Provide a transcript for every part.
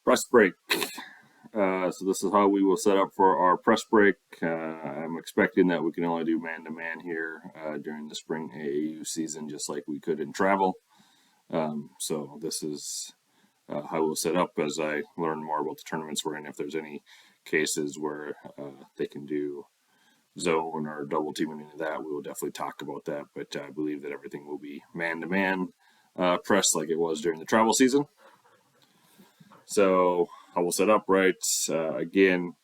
Press break. So this is how we will set up for our press break. I'm expecting that we can only do man-to-man here during the spring AAU season, just like we could in travel. So this is how we'll set up as I learn more about the tournaments we're in. If there's any cases where they can do zone or double teaming into that, we will definitely talk about that. But I believe that everything will be man-to-man press like it was during the travel season. So how we'll set up, right? Again,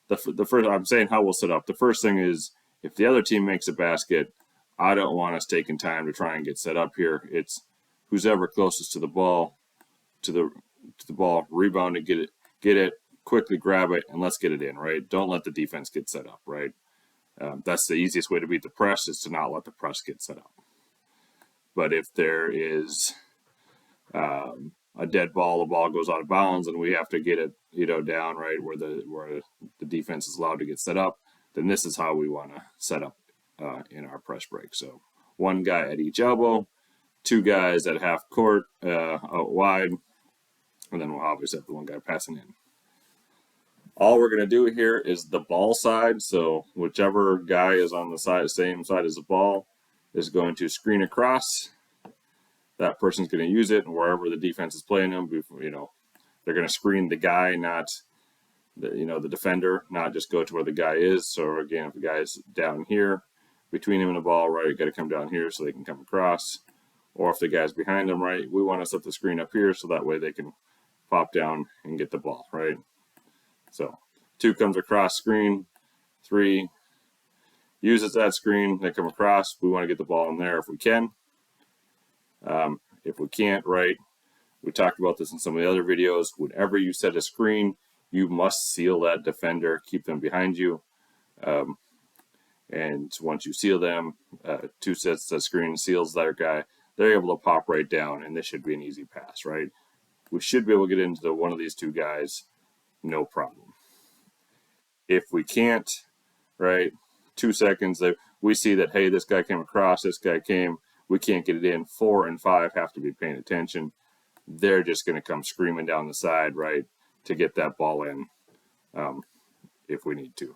the first, I'm saying how we'll set up. The first thing is if the other team makes a basket, I don't want us taking time to try and get set up here. It's who's ever closest to the ball, rebound and get it, quickly grab it, and let's get it in, right? Don't let the defense get set up, right? That's the easiest way to beat the press, is to not let the press get set up. But if there is a dead ball, the ball goes out of bounds, and we have to get it, down right where the defense is allowed to get set up, then this is how we want to set up in our press break. So one guy at each elbow, two guys at half court out wide, and then we'll obviously have the one guy passing in. All we're going to do here is the ball side. So whichever guy is on the same side as the ball is going to screen across. That person's going to use it, and wherever the defense is playing them, they're going to screen the guy, not the defender, not just go to where the guy is. So again, if the guy's down here between him and the ball, right, you got to come down here so they can come across. Or if the guy's behind them, right, we want to set the screen up here so that way they can pop down and get the ball, right? So 2 comes across screen, 3 uses that screen, they come across. We want to get the ball in there if we can. If we can't, right, we talked about this in some of the other videos. Whenever you set a screen, you must seal that defender, keep them behind you. And once you seal them, 2 sets the screen seals their guy, they're able to pop right down, and this should be an easy pass, right? We should be able to get into one of these 2 guys, no problem. If we can't, right, 2 seconds, we see that, hey, this guy came across, this guy came, we can't get it in. 4 and 5 have to be paying attention. They're just going to come screaming down the side, right, to get that ball in if we need to.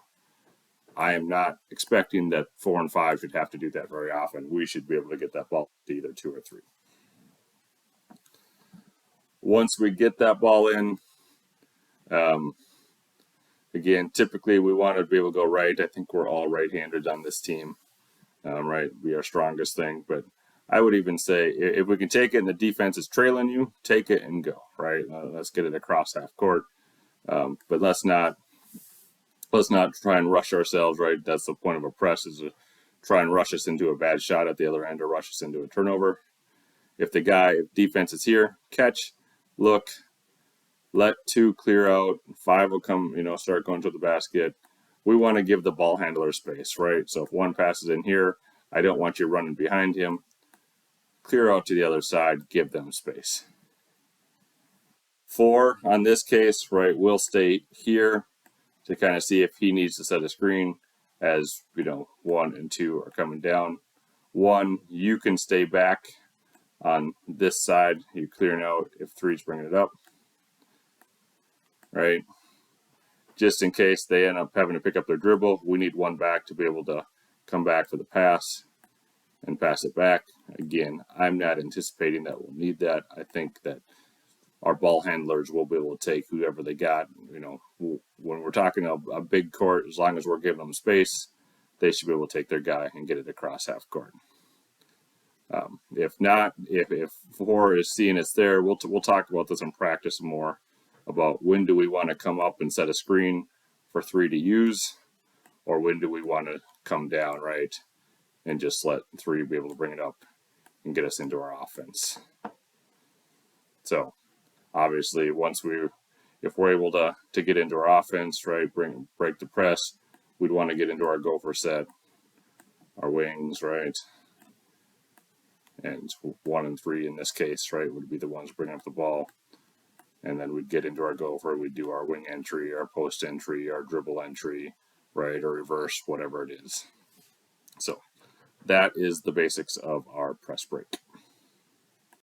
I am not expecting that 4 and 5 should have to do that very often. We should be able to get that ball to either 2 or 3. Once we get that ball in, again, typically we want to be able to go right. I think we're all right-handed on this team, right? Be our strongest thing. But I would even say if we can take it and the defense is trailing you, take it and go, right? Let's get it across half court. But let's not try and rush ourselves, right? That's the point of a press, is to try and rush us into a bad shot at the other end or rush us into a turnover. If defense is here, catch, look, let 2 clear out, 5 will come, start going to the basket. We want to give the ball handler space, right? So if one passes in here, I don't want you running behind him. Clear out to the other side, give them space. 4 on this case, right, we'll stay here to kind of see if he needs to set a screen as, 1 and 2 are coming down. 1, you can stay back on this side. You're clearing out if 3's bringing it up, right? Just in case they end up having to pick up their dribble, we need 1 back to be able to come back for the pass and pass it back. Again, I'm not anticipating that we'll need that. I think that our ball handlers will be able to take whoever they got. When we're talking a big court, as long as we're giving them space, they should be able to take their guy and get it across half court. If not, if 4 is seeing it's there, we'll talk about this in practice more about when do we want to come up and set a screen for 3 to use, or when do we want to come down, right, and just let 3 be able to bring it up and get us into our offense. So obviously, if we're able to get into our offense, right, break the press, we'd want to get into our gopher set, our wings, right, and 1 and 3 in this case, right, would be the ones bringing up the ball. And then we'd get into our gopher, we'd do our wing entry, our post entry, our dribble entry, right, or reverse, whatever it is. So that is the basics of our press break.